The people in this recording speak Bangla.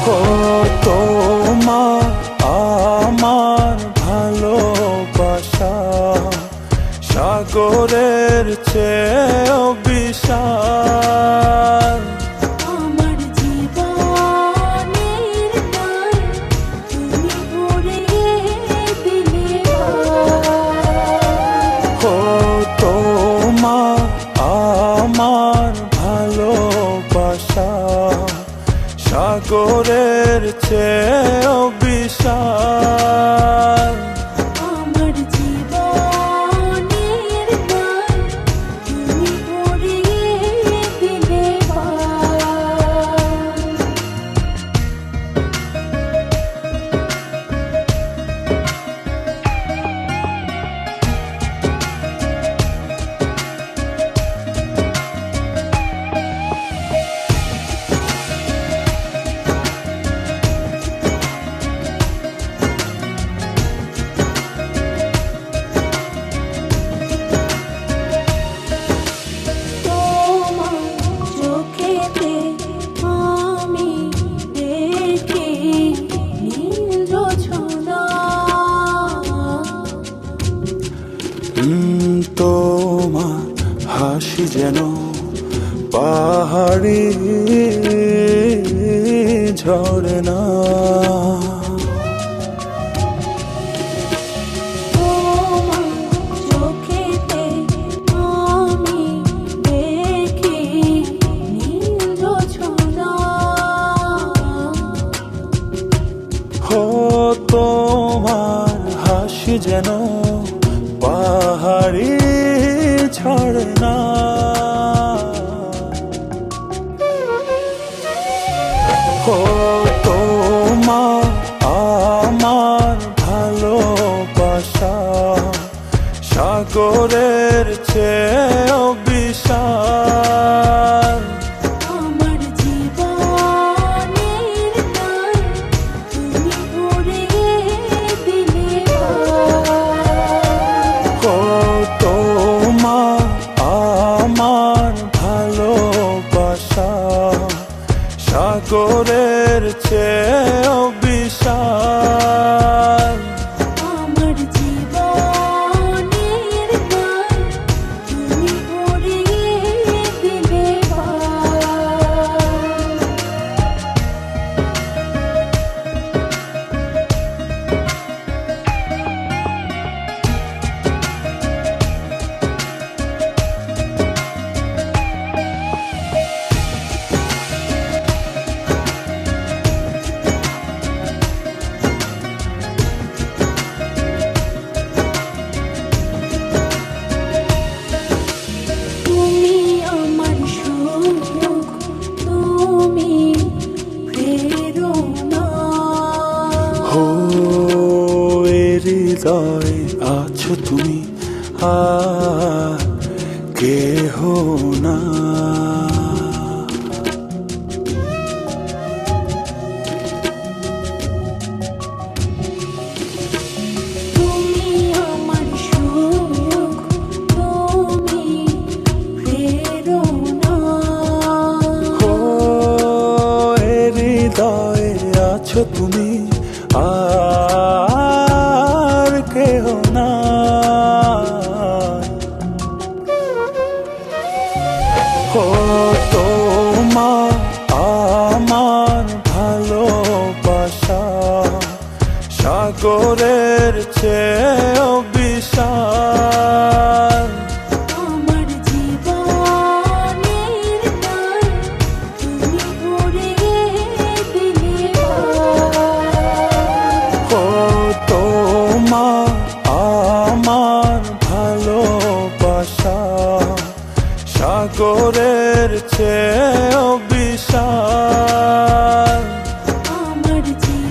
ও তোমার আমার ভালোবাসা সাগরের চেয়েও বিশাল। আমার জীবনের গান তুমি ভরিয়ে দিলে ও তোমার আমার ভালোবাসা সাগরের চেয়েও বিশাল। আমার জীবনের গান তুমি ভরিয়ে দিলে তোমার হাসি যেন পাহাড়ি ঝরনা, চোখেতে আমি দেখি নীল ছোনা। ও তোমার হাসি যেন পাহাড়ি ঝরনা। ও তোমার আমার ভালোবাসা সাগরের চেয়েও বিশাল। আমার জীবনের গান তুমি ভরিয়ে দিলে ও তোমার আমার ভালোবাসা সাগরের চেয়েও বিশাল। আমার জীবনের গান তুমি ভরিয়ে দিলে তুমি আমার সুখ, তুমি প্রেরণা। ও এ হৃদয় আছো তুমি আর কেহ না। তুমি আমার সুখ, তুমি প্রেরণা। ও এ হৃদয়ে আছো তুমি আর কেহ না। ও তোমার আমার ভালোবাসা সাগরের চেয়েও বিশাল। আমার জীবনের গান তুমি ভরিয়ে দিলে ও তোমার আমার ভালোবাসা সাগরের চেয়েও বিশাল। আমার জীবনের